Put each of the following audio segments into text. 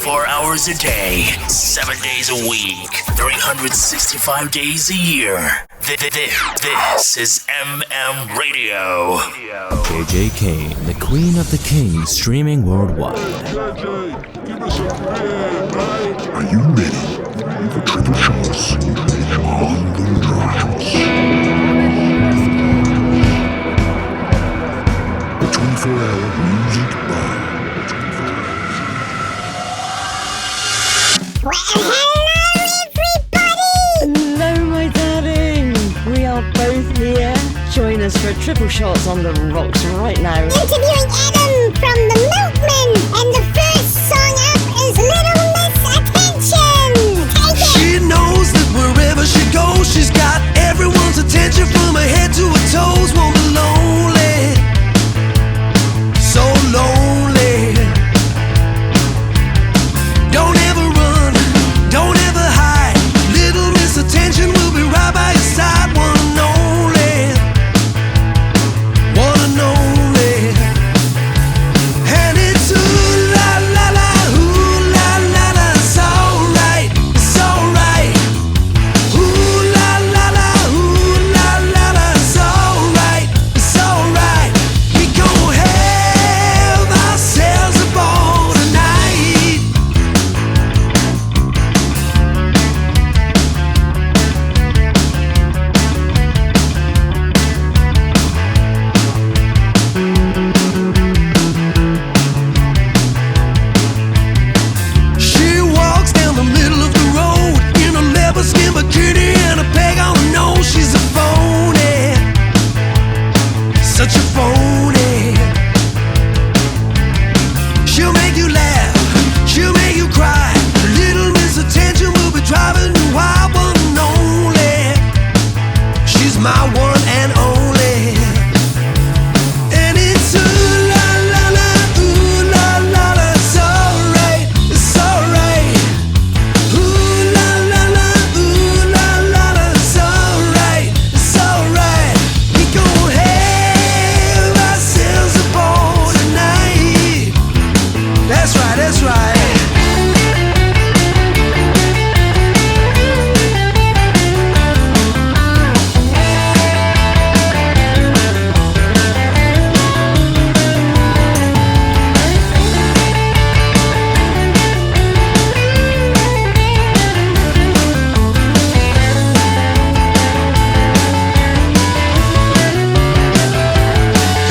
24 hours a day, 7 days a week, 365 days a year. This is MM Radio. JJK, the Queen of the Kings, streaming worldwide. Are you ready for triple shots on the rocks? The 24-hour music bar. Well, hello everybody! Hello, my darling. We are both here. Join us for triple shots on the rocks right now. Interviewing Adam from the Milkman, and the first song up is Little Miss Attention. Take it! She knows that wherever she goes, she's got everyone's attention from her head to her toes. Won't be lonely, so lonely. Don't ever run, don't ever hide. Little Miss Attention will be right by your side. One and only, one and only. And it's ooh la la la, ooh la la la. It's alright, it's alright. Ooh la la la, ooh la la la. It's alright, it's alright. We gon' have ourselves a ball tonight. She walks down the middle of the road in a leather skin bikini and a peg on her nose. She's a phony, such a phony. She'll make you laugh, she'll make you cry. Little Miss Attention will be driving you wild. One and only, she's my one and only. And it's ooh la la la, ooh la la la. It's alright, it's alright. Ooh la la la, ooh la la la. It's alright, it's alright. We gon' have ourselves a ball tonight. That's right, that's right.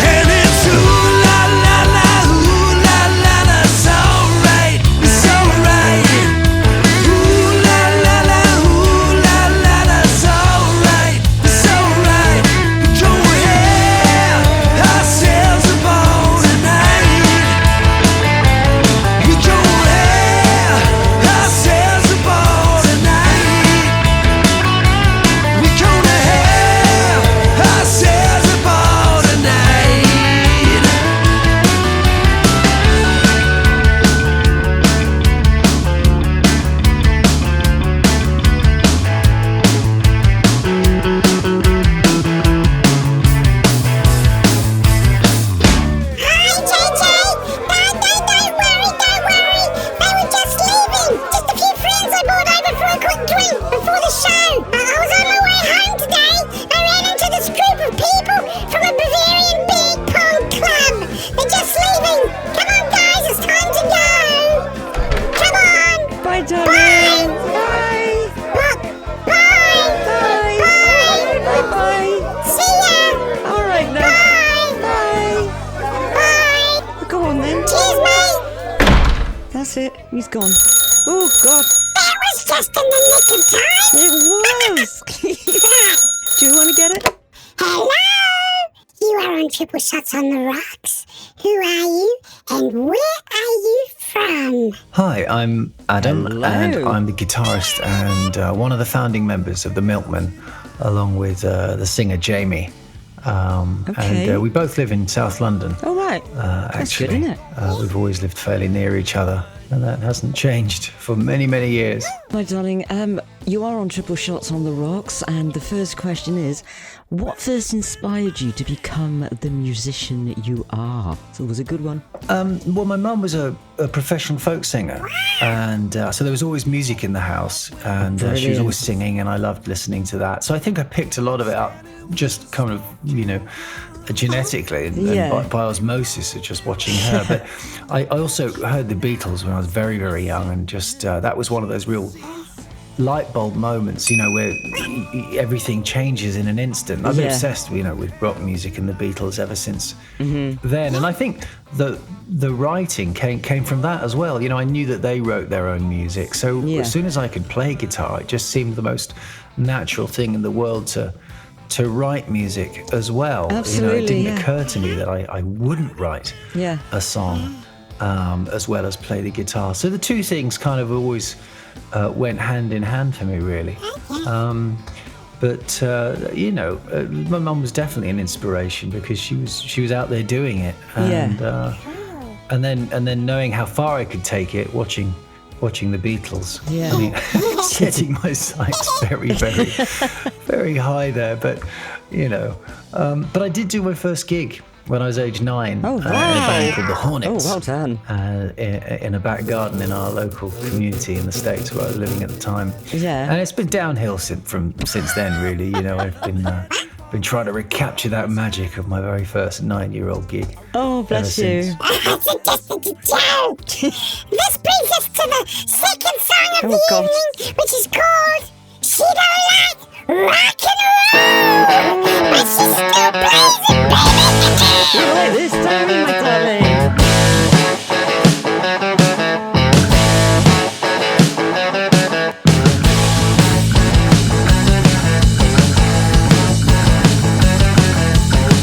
And it's ooh la la la, ooh la la la. It's alright, it's alright. Ooh la la la, ooh la la la. It's alright, it's alright. We gon' have ourselves a ball tonight. We gon' have ourselves a ball tonight. We gonna have ourselves a ball tonight. Hi, JJ! Don't worry. They were just leaving. Just a few friends I brought over for a quick drink before the show. I was on my way home today. I ran into this group of people from a Bavarian beer pong club. They're just leaving. Come on, guys, it's time to go. Come on. Bye, darling. Bye. Bye. Bye. Bye. Bye. Bye. See ya. All right now. Bye. Bye. Go on then. Cheers, mate. That's it. He's gone. Oh, God. That was just in the nick of time. It was. Do you want to get it? Hello! You are on Triple Shots on the Rocks. Who are you and where are you from? Hi, I'm Adam, Hello. and I'm the guitarist and one of the founding members of the Milkmen, along with the singer Jamie. Okay. And we both live in South London. Oh, right. That's Actually, good, isn't it? We've always lived fairly near each other. And that hasn't changed for many, many years. My darling, you are on Triple Shots on the Rocks, and the first question is, what first inspired you to become the musician you are? So it was a good one. Well, my mum was a professional folk singer, and so there was always music in the house, and she was always singing, and I loved listening to that. So I think I picked a lot of it up just kind of, genetically and by osmosis of just watching her. But I also heard the Beatles when I was very, very young, and just that was one of those real light bulb moments, where everything changes in an instant. I've been obsessed, with rock music and the Beatles ever since then. And I think the writing came from that as well. I knew that they wrote their own music. So as soon as I could play guitar, it just seemed the most natural thing in the world to write music as well. Absolutely, it didn't occur to me that I wouldn't write a song as well as play the guitar. So the two things kind of always went hand in hand for me, really. But my mum was definitely an inspiration because she was out there doing it, and then knowing how far I could take it, watching the Beatles. I mean, setting my sights very, very, very high there. But but I did do my first gig when I was age 9 wow. in a band called the Hornets. Oh, well done. In a back garden in our local community in the States where I was living at the time. Yeah. And it's been downhill since then, really. I've been trying to recapture that magic of my very first 9-year-old gig. Oh, bless you. I suggested to Joe. This brings us to the second song of the evening, which is called She Don't Like Rock and Roll, but she's still blazing, baby. You like this, don't you, my darling?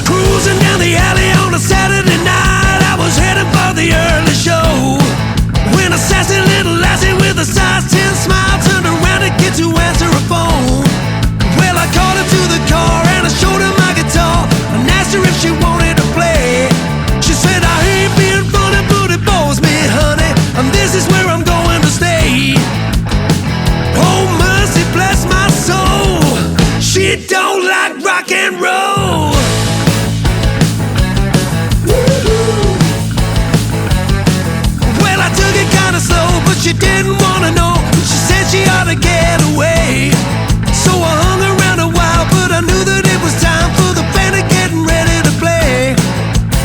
Cruising down the alley on a Saturday night, I was heading for the early show, when a sassy little lassie with a size 10 smile turned around to get to answer a phone. Well, I called her to the car and I showed her my guitar and asked her if she wanted to play. She said, I ain't being funny, but it bores me, honey, and this is where I'm going to stay. Oh, mercy, bless my soul, she don't like rock and roll. Well, I took it kinda slow, but she didn't wanna know. She said she ought to get away. So I hung around a while, but I knew that it was time for the band to getting ready to play.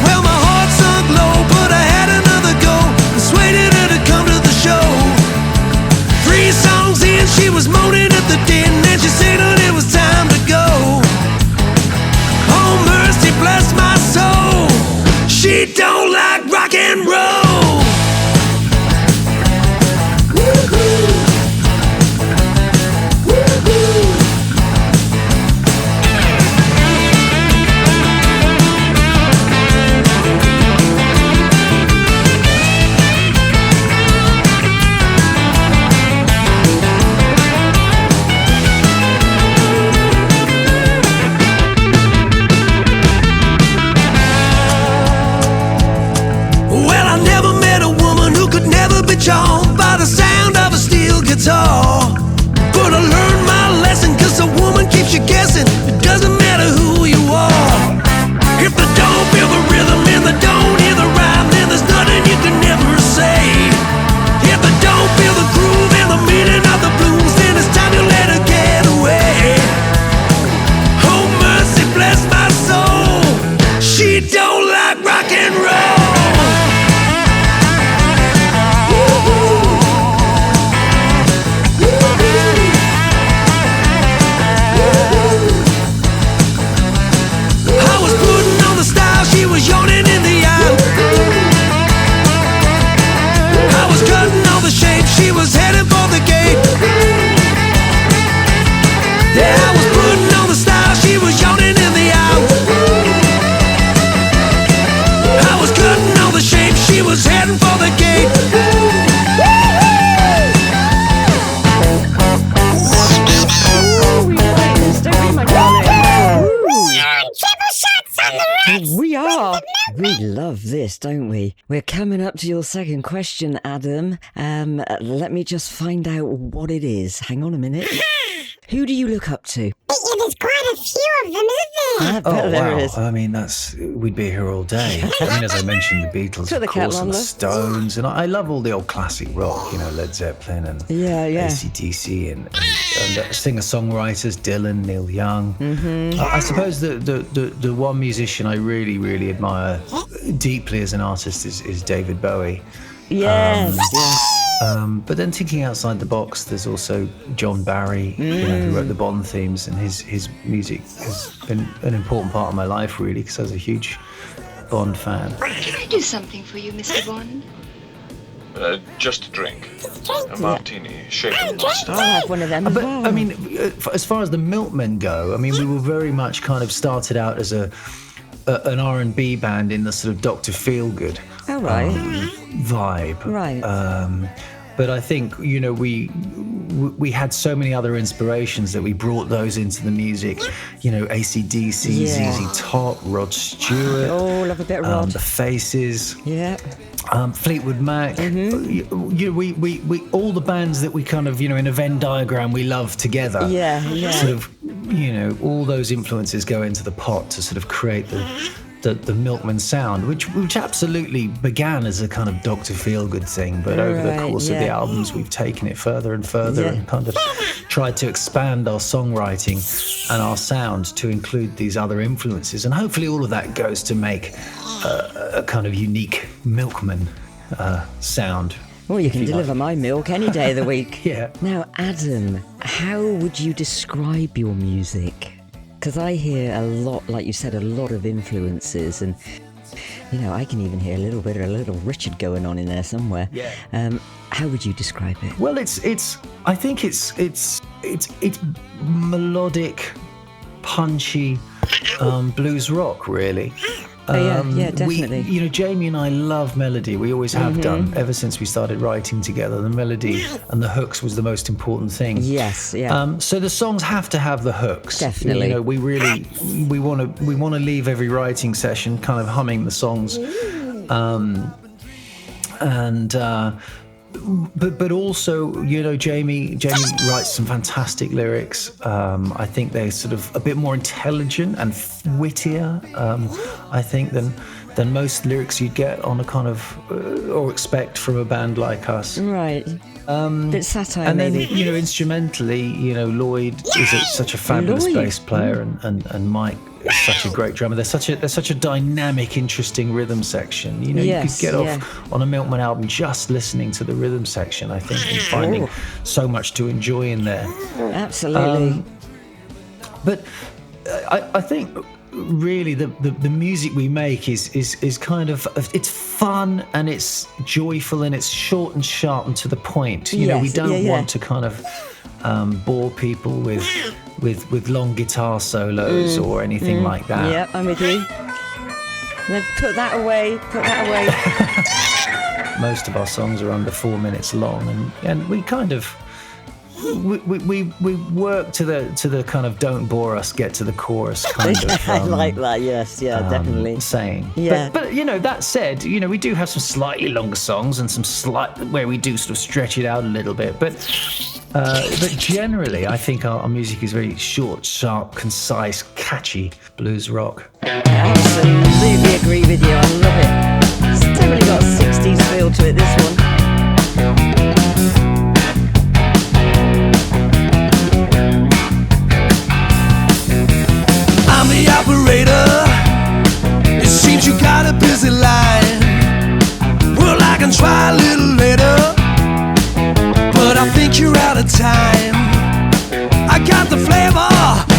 Well, my heart sunk low, but I had another go, persuaded her to come to the show. 3 songs in, she was moaning at the din, and she said that it was time to go. Oh, mercy, bless my soul, she don't like rock and roll. Charmed by the sound of a steel guitar, but I learned my lesson, 'cause a woman keeps you guessing. It doesn't matter who you are. If they don't feel the rhythm and they don't hear the rhyme, then there's nothing you can never say. If they don't feel the groove and the meaning of the blues, then it's time you let her get away. Oh, mercy, bless my soul, she don't like rock and roll. She was headed for the gate. Yeah, I was putting on the style. She was yawning in the aisle. I was cutting all the shape. She was heading for the gate. We are. We love this, don't we? We're coming up to your second question, Adam. Let me just find out what it is. Hang on a minute. Who do you look up to? Yeah, there's quite a few of them, isn't there? I bet there is. I mean, we'd be here all day. I mean, as I mentioned, the Beatles, To the of course, cat and the longer. Stones, and I love all the old classic rock, Led Zeppelin and AC/DC and singer-songwriters, Dylan, Neil Young. Mm-hmm. I suppose the one musician I really, really admire deeply as an artist is David Bowie. Yes, yes. But then thinking outside the box, there's also John Barry, who wrote the Bond themes, and his music has been an important part of my life, really, because I was a huge Bond fan. Can I do something for you, Mr. Bond? Just a drink. A martini, shaken mustard. I'll have one of them as But well. I mean, as far as the Milkmen go, I mean, we were very much kind of started out as an R&B band in the sort of Dr. Feelgood Oh, right. vibe. Right. But I think, we had so many other inspirations that we brought those into the music. AC/DC, Yeah. ZZ Top, Rod Stewart. Oh, love a bit of Rod. The Faces. Yeah. Fleetwood Mac. We all the bands that we kind of, in a Venn diagram we love together. Yeah, yeah. Sort of, all those influences go into the pot to sort of create the Milkman sound, which absolutely began as a kind of Dr. Feelgood thing, but over the course of the albums we've taken it further and further and kind of tried to expand our songwriting and our sound to include these other influences, and hopefully all of that goes to make a kind of unique Milkman sound. Well, you can deliver my milk any day of the week. Yeah. Now, Adam, how would you describe your music? Because I hear a lot, like you said, a lot of influences, and I can even hear a little bit of a little Richard going on in there somewhere. Yeah. How would you describe it? Well, I think it's melodic, punchy blues rock, really. Yeah, definitely. Jamie and I love melody. We always have done ever since we started writing together. The melody and the hooks was the most important thing. Yes, yeah. So the songs have to have the hooks. Definitely. We want to leave every writing session kind of humming the songs, But also, Jamie writes some fantastic lyrics. I think they're sort of a bit more intelligent and wittier, I think, than most lyrics you'd get on a kind of or expect from a band like us. Right. Bit satire, and then, maybe. Instrumentally, Lloyd is such a fabulous bass player, and Mike is such a great drummer. There's such a dynamic, interesting rhythm section. You could get off on a Milkman album just listening to the rhythm section, I think, and finding so much to enjoy in there. Absolutely. But I think really the music we make is kind of, it's fun and it's joyful and it's short and sharp and to the point. We don't want to kind of bore people with long guitar solos or anything like that. Yeah, I'm with you. Now put that away. Most of our songs are under 4 minutes long, and we kind of we work to the kind of don't bore us, get to the chorus kind of. I like that. Yes, definitely. Saying. Yeah. But that said, we do have some slightly longer songs and some where we do sort of stretch it out a little bit. But generally, I think our music is very short, sharp, concise, catchy blues rock. Absolutely agree with you. I love it. It's definitely got a 60s feel to it, this one. I'm the operator. It seems you got a busy line. Well, I can try a little later, but I think you're out of time. I got the flavor,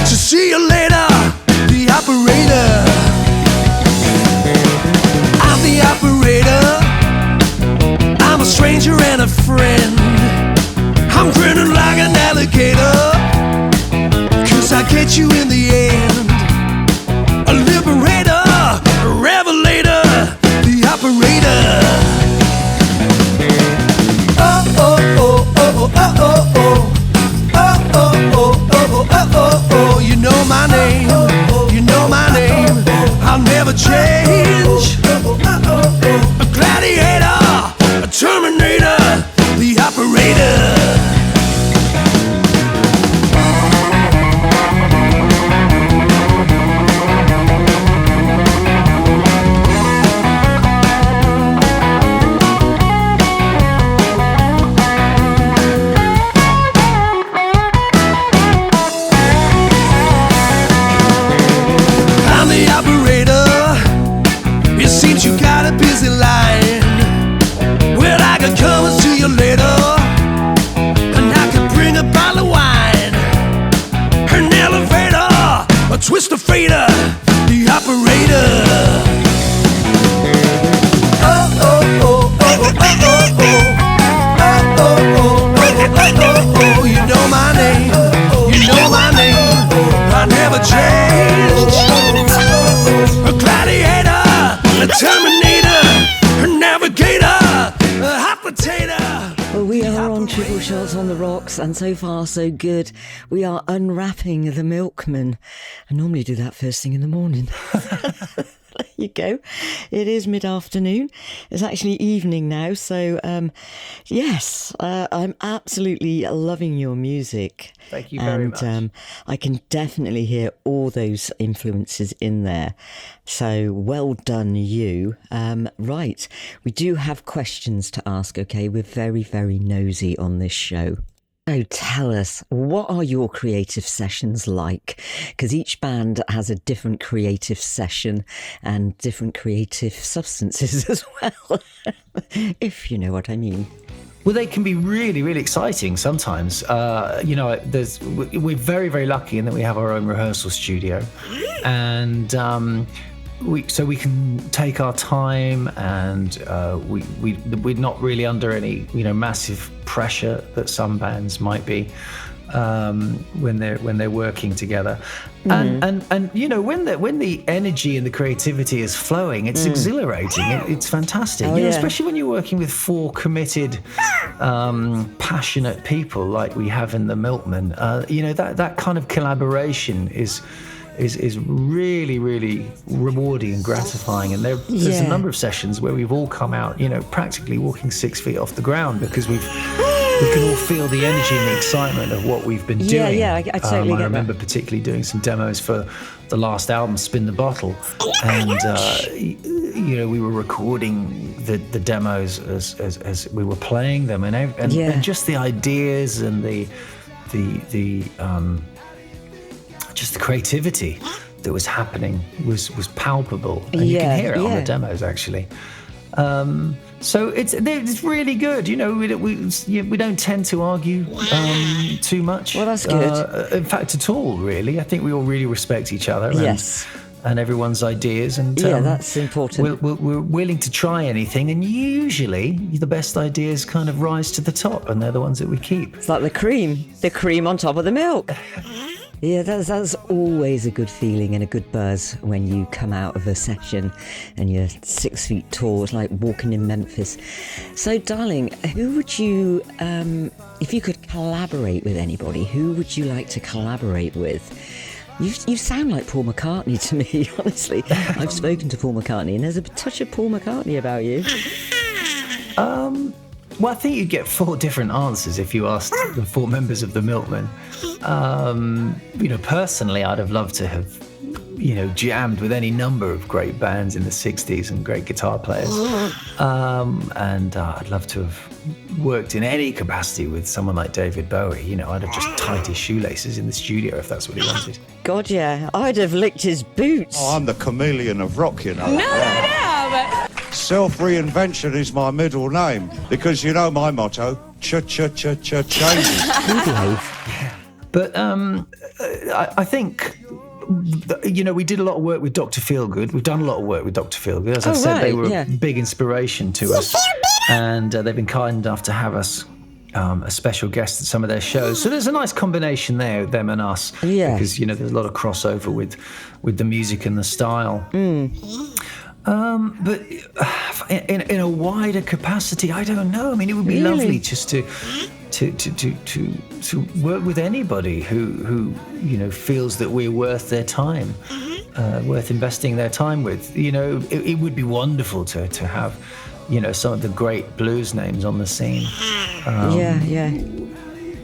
so see you later. The operator. I'm the operator. I'm a stranger and a friend. I'm grinning like an alligator, 'cause I get you in the end. A liberator, a revelator, the operator. Oh, oh, oh, oh, oh, oh, oh, oh. Oh, oh, oh, oh, oh, oh, oh. You know my name, you know my name. I'll never change. but you got a busy line. Well, I can come and see you later, and I can bring a bottle of wine, an elevator, a twister fader, the operator. Oh, oh, oh, oh, oh, oh, oh, oh. Oh, oh, oh, oh, oh, you know my name, you know my name, I never change. A gladiator, a terminator, a navigator, a hot potato. Well, we are on Triple Shots on the Rocks, and so far so good. We are unwrapping the milkman. I normally do that first thing in the morning. There you go. It is mid-afternoon. It's actually evening now. So, yes, I'm absolutely loving your music. Thank you very much. I can definitely hear all those influences in there. So, well done, you. Right. We do have questions to ask, okay? We're very, very nosy on this show. So tell us, what are your creative sessions like? Because each band has a different creative session and different creative substances as well, if you know what I mean. Well, they can be really, really exciting sometimes. We're very, very lucky in that we have our own rehearsal studio, and we can take our time, and we're not really under any massive pressure that some bands might be when they're working together. And when the energy and the creativity is flowing, it's exhilarating. It's fantastic. Especially when you're working with four committed, passionate people like we have in the Milkmen. That kind of collaboration is really, really rewarding and gratifying. And there's a number of sessions where we've all come out, practically walking 6 feet off the ground because we can all feel the energy and the excitement of what we've been doing. I totally get I remember particularly doing some demos for the last album, Spin the Bottle, and we were recording the demos as we were playing them, and just the ideas and just the creativity that was happening was palpable, and you can hear it on the demos actually. So it's really good. We don't tend to argue too much. Well, that's good. In fact, at all, really. I think we all really respect each other. And everyone's ideas. And that's important. We're willing to try anything, and usually the best ideas kind of rise to the top, and they're the ones that we keep. It's like the cream on top of the milk. Yeah, that's always a good feeling and a good buzz when you come out of a session and you're 6 feet tall. It's like walking in Memphis. So, darling, who would you, if you could collaborate with anybody, who would you like to collaborate with? You sound like Paul McCartney to me, honestly. I've spoken to Paul McCartney, and there's a touch of Paul McCartney about you. Well, I think you'd get 4 different answers if you asked the 4 members of the Milkmen. Personally, I'd have loved to have, jammed with any number of great bands in the 60s and great guitar players. And I'd love to have worked in any capacity with someone like David Bowie. I'd have just tied his shoelaces in the studio if that's what he wanted. God, yeah. I'd have licked his boots. Oh, I'm the chameleon of rock, No. Self-reinvention is my middle name because my motto, changes. But I think, we did a lot of work with Dr. Feelgood. We've done a lot of work with Dr. Feelgood. As I said, they were a big inspiration to us. And they've been kind enough to have us a special guest at some of their shows. So there's a nice combination there, them and us. Yeah. Because, there's a lot of crossover with the music and the style. But in a wider capacity, I don't know. I mean, it would be lovely just to work with anybody who feels that we're worth their time, worth investing their time with. It would be wonderful to have, some of the great blues names on the scene.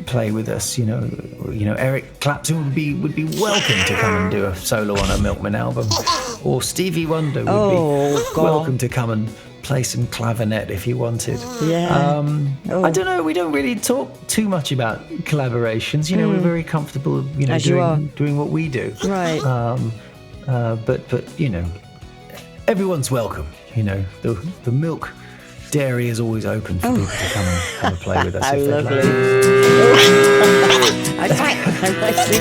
Play with us. Eric Clapton would be welcome to come and do a solo on a Milkman album, or Stevie Wonder would be welcome to come and play some clavinet if he wanted. I don't know. We don't really talk too much about collaborations. We're very comfortable, doing what we do. Right. But everyone's welcome. the milk dairy is always open for people to come and have a play with us. How if they'd lovely. like. I'd like to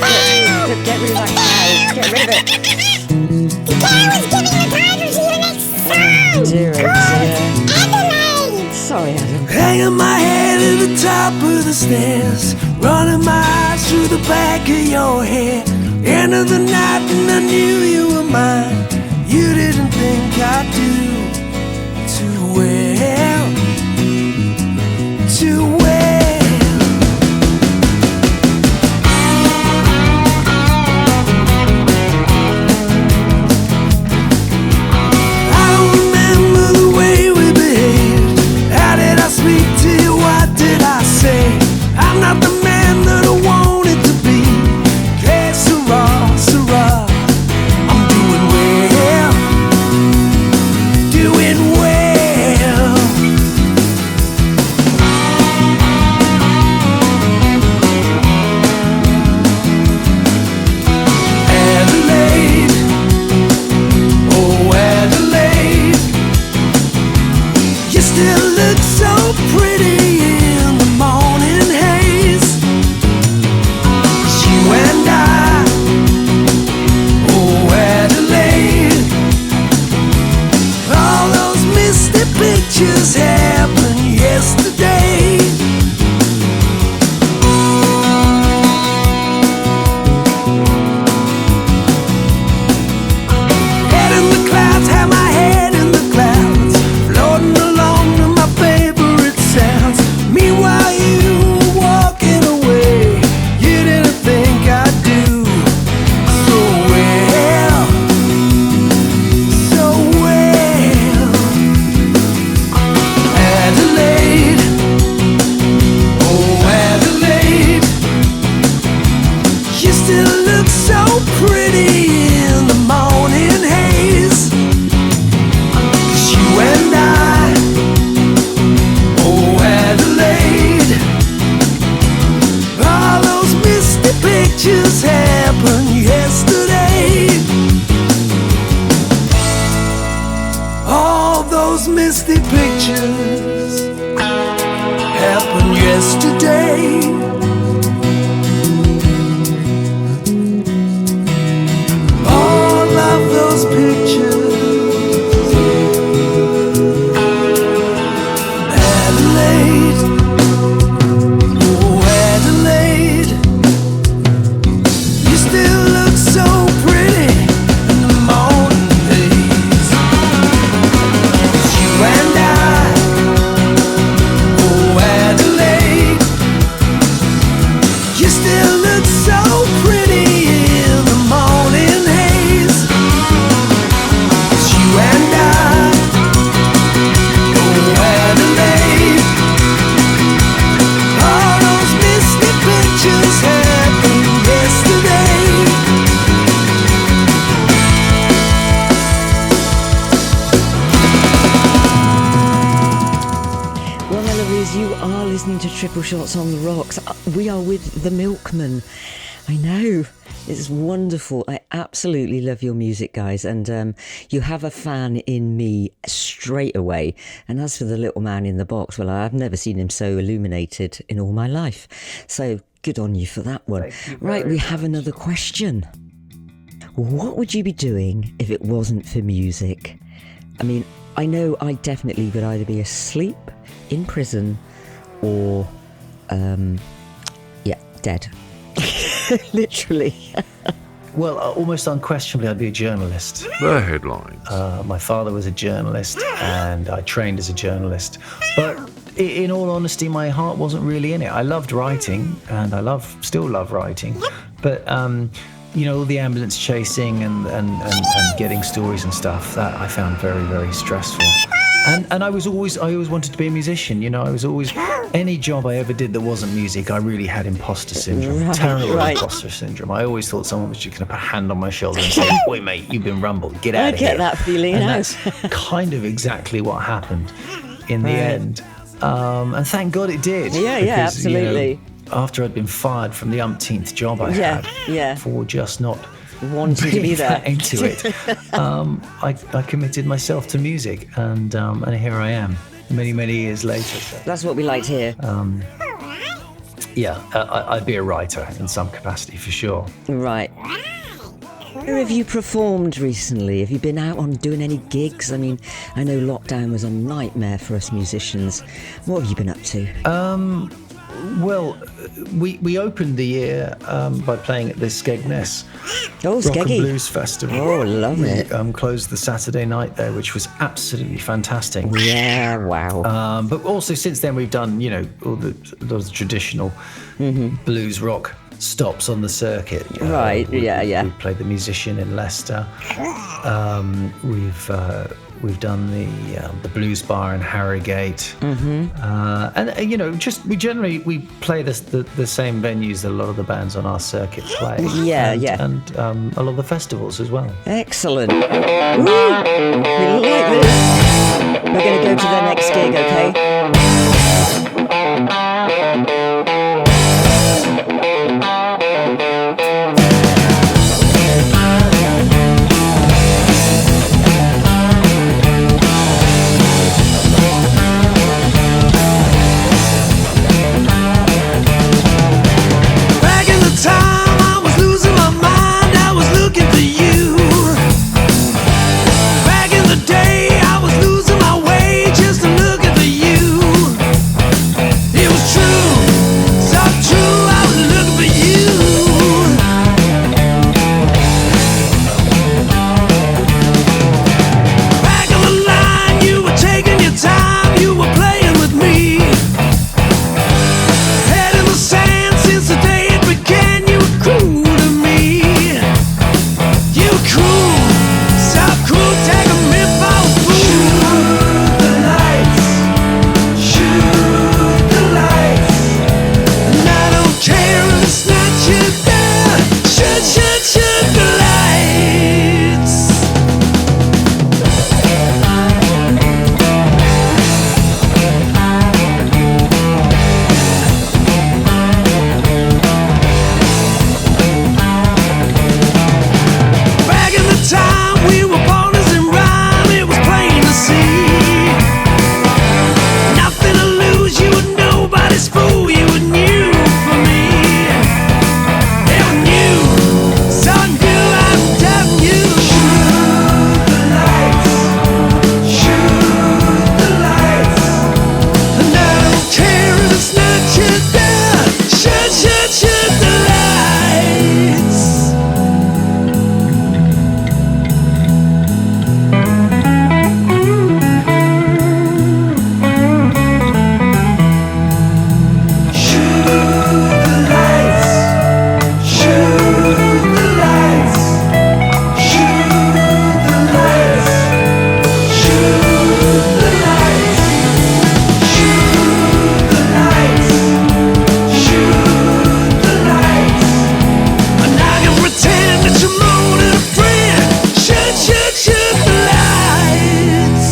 get rid of that cow. Get rid of it. The cow is giving the title to your next song. Dear, oh dear. Adelaide. Sorry, Adam. Hanging my head at the top of the stairs, running my eyes through the back of your hair. End of the night and I knew you were mine. You didn't think I'd do too well, too well. I don't remember the way we behaved. How did I speak to you? What did I say? I'm not the man that I wanted to be. Que sera, sera. I'm doing well, doing well. Adelaide, oh Adelaide, you still look so pretty in the morning haze. You and I, oh Adelaide, all those misty pictures happened yesterday. Head in the clouds, have my head in the clouds, floating along to my favorite sounds. Meanwhile you were walking away. You didn't think I'd do so well, so well. Adelaide, oh Adelaide, you still look so pretty in the morning haze. 'Cause you and I, oh Adelaide, all those misty pictures happened yesterday. All those misty pictures happened yesterday. All of those pictures, Adelaide, oh Adelaide, you still look so pretty in the morning days. You and I, oh Adelaide, you still look so pretty in the morning haze. You and I, oh Adelaide, all those misty pictures happened yesterday. Well, Eloise, you are listening to Triple Shots on the Rocks. We are with The Milkman. I know. It's wonderful. I absolutely love your music, guys. And you have a fan in me straight away. And as for the little man in the box, well, I've never seen him so illuminated in all my life. So good on you for that one. Right, we have another question. What would you be doing if it wasn't for music? I mean, I know I definitely would either be asleep, in prison, or, dead. Literally. Well, almost unquestionably, I'd be a journalist. The headlines. My father was a journalist, and I trained as a journalist. But in all honesty, my heart wasn't really in it. I loved writing, and still love writing. But all the ambulance chasing and getting stories and stuff, that I found very, very stressful. And I always wanted to be a musician. I was always, any job I ever did that wasn't music, I really had imposter syndrome. Terrible imposter syndrome. I always thought someone was just going to put a hand on my shoulder and say, "Wait, mate, you've been rumbled. Get out of here." I get that feeling and now. That's kind of exactly what happened in the end. And thank God it did. Yeah, because, absolutely. After I'd been fired from the umpteenth job I had for just not wanting to be there. into it, I committed myself to music, and here I am, many years later. So, That's what we like to hear. I'd be a writer in some capacity for sure. Right. Where have you performed recently? Have you been out on doing any gigs? I mean, I know lockdown was a nightmare for us musicians. What have you been up to? Well, we opened the year by playing at the Skegness Rock Skeggy. and Blues Festival. Oh, love it. Closed the Saturday night there, which was absolutely fantastic. Yeah, wow. But also since then we've done, all the traditional blues rock stops on the circuit. Right, yeah. We played the Musician in Leicester. We've done the Blues Bar in Harrogate, and we generally play the same venues that a lot of the bands on our circuit play. And a lot of the festivals as well. Excellent. Woo! We like this. We're going to go to the next gig, okay? Back in the time I was losing my mind, I was looking for you. Back in the day I was losing my way just looking for you. It was true, so true, I was looking for you. Back on the line, you were taking your time, you were playing with me. Head in the sand since the day it began, you were cruel to me. You were cruel, so cruel, take a myth, I was fool. Shoot the lights, shoot the lights. And I don't care if it's not you there. Shoot the lights. Back in the time we were partners in rhyme, it was plain to see. Nothing to lose, you were nobody's fool, you were new for me. You were new, so new I'm telling you. Shoot the lights, shoot the lights. And I don't care if it's not you there. Shoot the lights. Shoot the lights, shoot the lights, shoot the lights, shoot the lights, shoot the lights, shoot the lights. And I can pretend that you're more than a friend. Shoot the lights.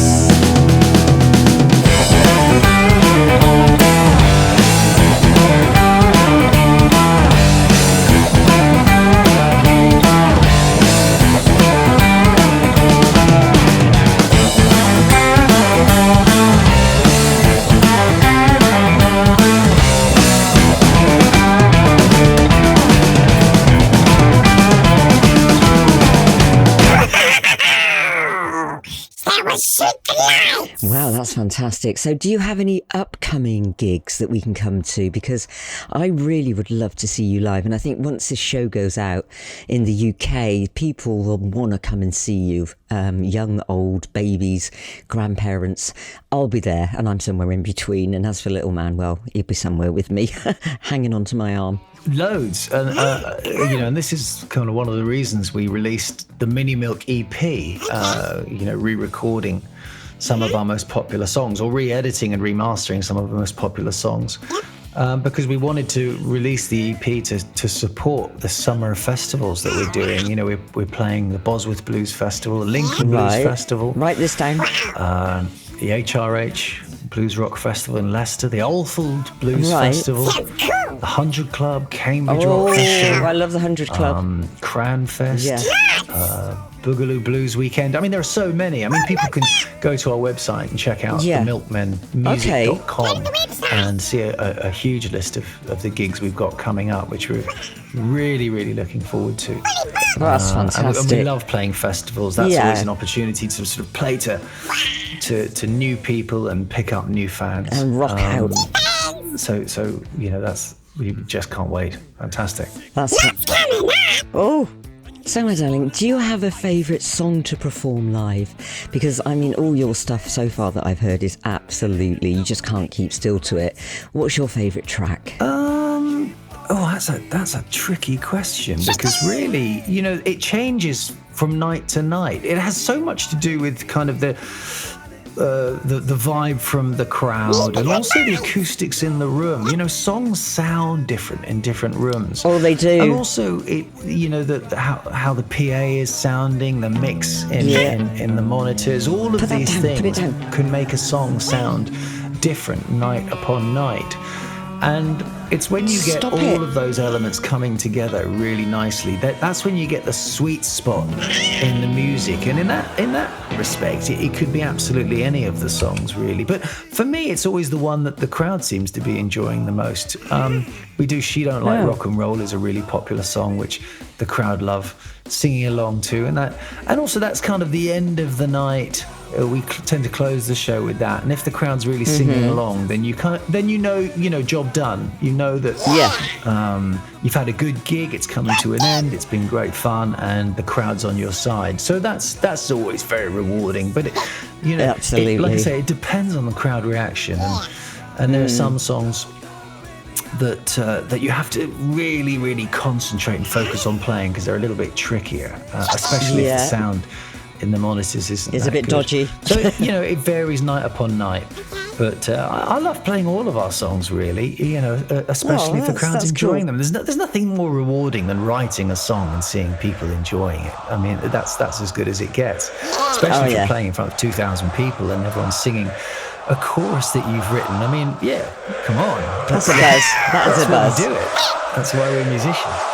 That was Shoot the Lights. Wow, that's fantastic. So do you have any upcoming gigs that we can come to? Because I really would love to see you live. And I think once this show goes out in the UK, people will want to come and see you. Young, old, babies, grandparents. I'll be there and I'm somewhere in between. And as for little man, well, he'll be somewhere with me, hanging onto my arm. Loads, and and this is kind of one of the reasons we released the Mini Milk EP. Re-recording some of our most popular songs, or re-editing and remastering some of our most popular songs, because we wanted to release the EP to support the summer festivals that we're doing. We're playing the Bosworth Blues Festival, the Lincoln Blues Festival, Write this down. the HRH Blues Rock Festival in Leicester, the Oldfield Blues Festival. the 100 Club, Cambridge Rock Festival. I love the 100 Club. Cranfest. Boogaloo Blues Weekend. I mean, there are so many. I mean, people can go to our website and check out themilkmenmusic.com and see a huge list of the gigs we've got coming up, which we're really, really looking forward to. Well, that's fantastic. And we love playing festivals. That's always an opportunity to sort of play to new people and pick up new fans. And rock out. So we just can't wait. Fantastic. So, my darling, do you have a favourite song to perform live? Because, I mean, all your stuff so far that I've heard is absolutely, you just can't keep still to it. What's your favourite track? That's a tricky question, because really, it changes from night to night. It has so much to do with kind of the vibe from the crowd and also the acoustics in the room. Songs sound different in different rooms. Oh, they do. And also, how the PA is sounding, the mix in the monitors, all of these things can make a song sound different night upon night. And it's when you get all of those elements coming together really nicely, that's when you get the sweet spot in the music. And in that respect, it could be absolutely any of the songs, really. But for me, it's always the one that the crowd seems to be enjoying the most. We do She Don't Like Rock and Roll is a really popular song, which the crowd love singing along to. And also that's kind of the end of the night. We tend to close the show with that, and if the crowd's really singing along, then you know, job done. You know that you've had a good gig. It's coming to an end. It's been great fun, and the crowd's on your side. So that's always very rewarding. But absolutely, like I say, it depends on the crowd reaction, and there are some songs that you have to really, really concentrate and focus on playing because they're a little bit trickier, especially if the sound in the monitors isn't a bit good. dodgy. So it varies night upon night, but I love playing all of our songs, really. Especially if the crowd's enjoying them. There's nothing more rewarding than writing a song and seeing people enjoying it. I mean, that's as good as it gets. Especially if you're playing in front of 2,000 people and everyone's singing a chorus that you've written. I mean, come on. That's a buzz. That's a buzz. Why we do it. That's why we're musicians.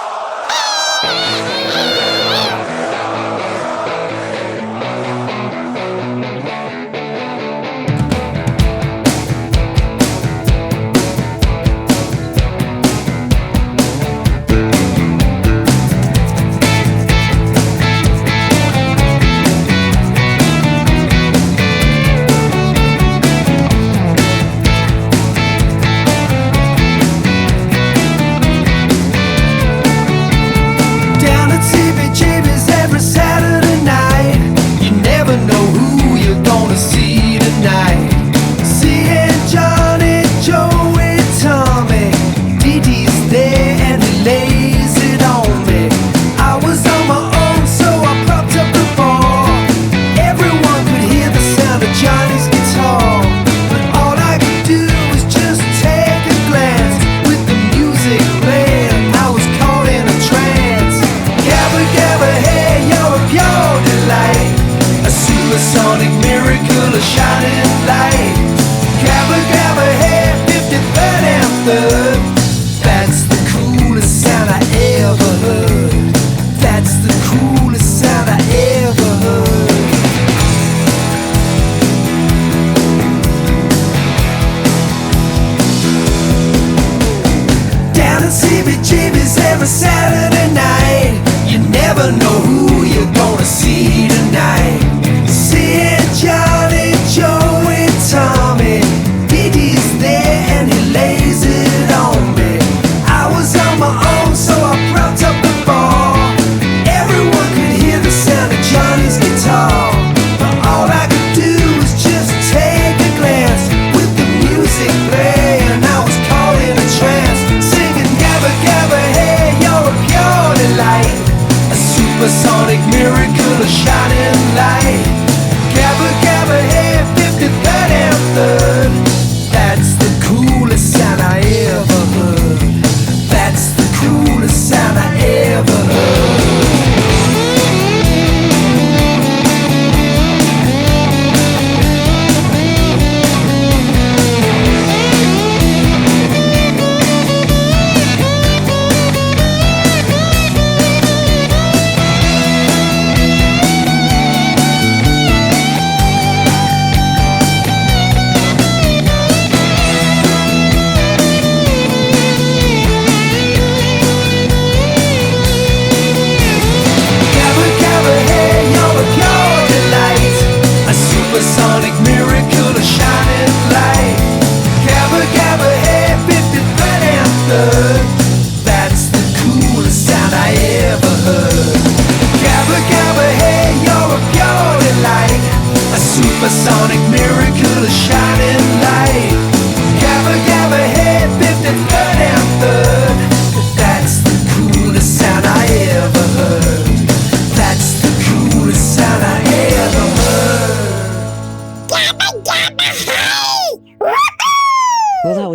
Singing gabba gabba, hey, you're a pure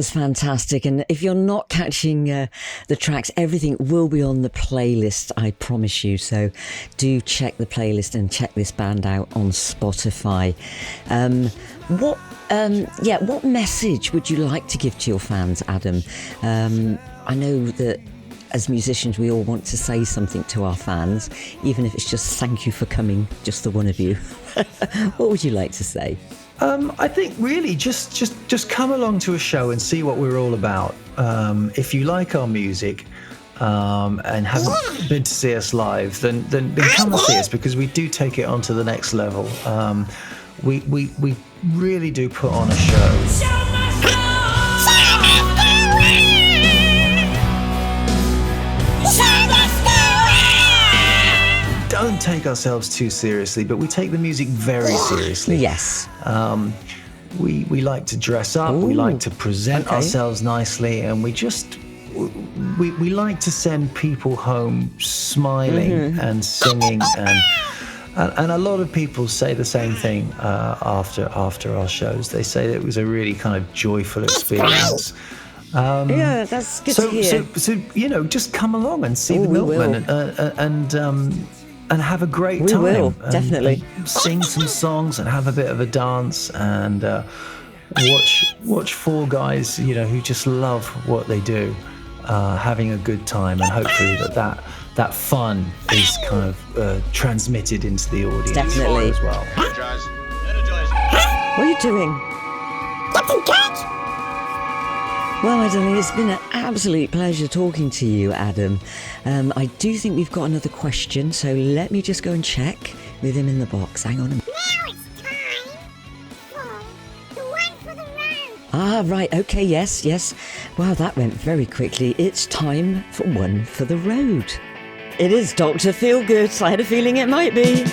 was fantastic. And if you're not catching the tracks, everything will be on the playlist, I promise you. So do check the playlist and check this band out on Spotify. What message would you like to give to your fans, Adam? I know that as musicians, we all want to say something to our fans, even if it's just thank you for coming, just the one of you. What would you like to say? I think really just come along to a show and see what we're all about. If you like our music and haven't been to see us live, then come and see us, because we do take it on to the next level. We really do put on a show. Don't take ourselves too seriously, but we take the music very seriously. Yes. We like to dress up. We like to present ourselves nicely, and we like to send people home smiling and singing, and a lot of people say the same thing after our shows. They say that it was a really kind of joyful experience. Yeah, that's good to hear. So just come along and see the Milkmen and have a great time. We will, definitely. And sing some songs and have a bit of a dance and watch four guys, who just love what they do, having a good time, and hopefully that fun is kind of transmitted into the audience. Definitely. As well. What are you doing? Well, my darling, it's been an absolute pleasure talking to you, Adam. I do think we've got another question, so let me just go and check with him in the box. Hang on a minute. Now it's time for the one for the road. Ah, right, okay, yes. Wow, that went very quickly. It's time for one for the road. It is Dr. Feelgood. I had a feeling it might be.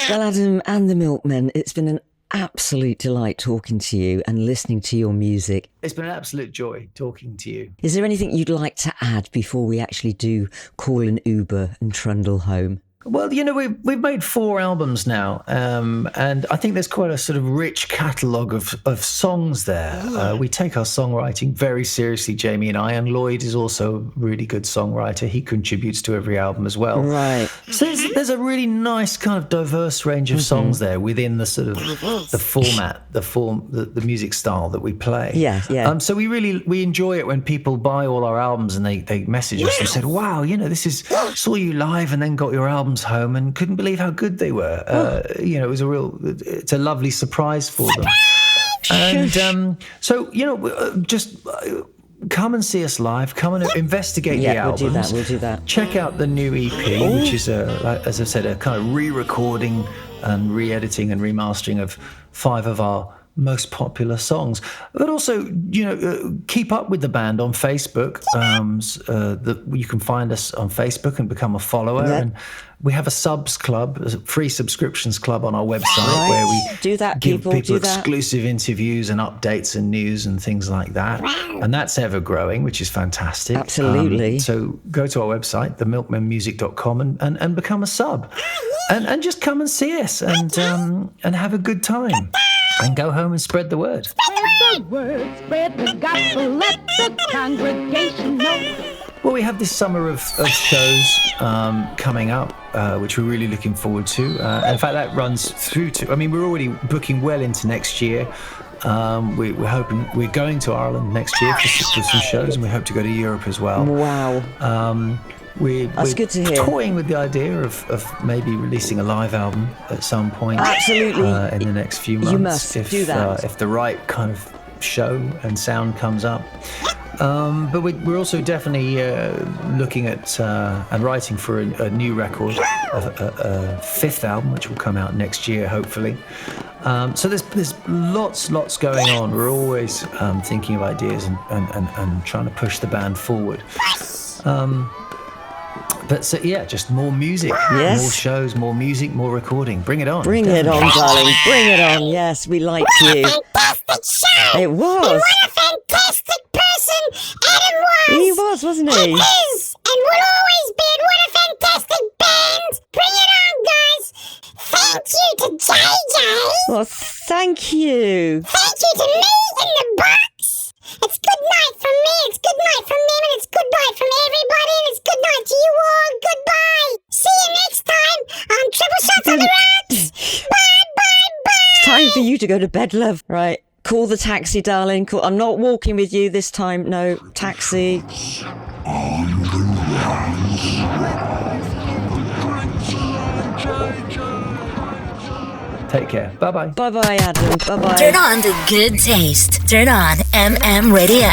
Well, Adam and the Milkmen, it's been an absolute delight talking to you and listening to your music. It's been an absolute joy talking to you. Is there anything you'd like to add before we actually do call an Uber and trundle home? Well, we've made 4 albums now, and I think there's quite a sort of rich catalogue of songs there. We take our songwriting very seriously, Jamie and I, and Lloyd is also a really good songwriter. He contributes to every album as well. Right. So there's a really nice kind of diverse range of songs there within the sort of the format, the music style that we play. Yeah. So we enjoy it when people buy all our albums and they message us and said, "Wow, saw you live and then got your albums home and couldn't believe how good they were." It's a lovely surprise for them. And just come and see us live. Come and investigate the albums. We'll do that. Check out the new EP, which is as I said, a kind of re-recording and re-editing and remastering of 5 of our most popular songs. But also, keep up with the band on Facebook. You can find us on Facebook and become a follower. Yeah. And we have a subs club, a free subscriptions club on our website where we give people exclusive interviews and updates and news and things like that. And that's ever growing, which is fantastic. Absolutely. So go to our website, themilkmanmusic.com, and become a sub. And just come and see us and have a good time. And go home and spread the word. Spread the word, spread the gospel, let the congregation know. Well, we have this summer of shows coming up, which we're really looking forward to. In fact, that runs through to, we're already booking well into next year. We're hoping, we're going to Ireland next year for some shows, and we hope to go to Europe as well. Wow. We're good to hear. Toying with the idea of maybe releasing a live album at some point. Absolutely. In the next few months. You must do that. If the right kind of show and sound comes up. But we're also definitely looking at and writing for a new record, a 5th album, which will come out next year, hopefully. So there's lots going on. We're always thinking of ideas and trying to push the band forward. But just more music, more shows, more music, more recording. Bring it on. Bring it on, darling. Bring it on. Yes, we like you. What a fantastic show. It was. And what a fantastic person Adam was. He was, wasn't he? He is, and will always be. And what a fantastic band. Bring it on, guys. Thank you to JJ. Well, thank you. Thank you to me in the box. It's good night from me, it's good night from them, and it's goodbye from everybody, and it's good night to you all. Goodbye. See you next time on Triple Shots on the Rocks. Bye. It's time for you to go to bed, love. Right. Call the taxi, darling. I'm not walking with you this time. No, taxi. Take care. Bye-bye. Bye-bye, Adam. Bye-bye. Turn on the good taste. Turn on MM Radio.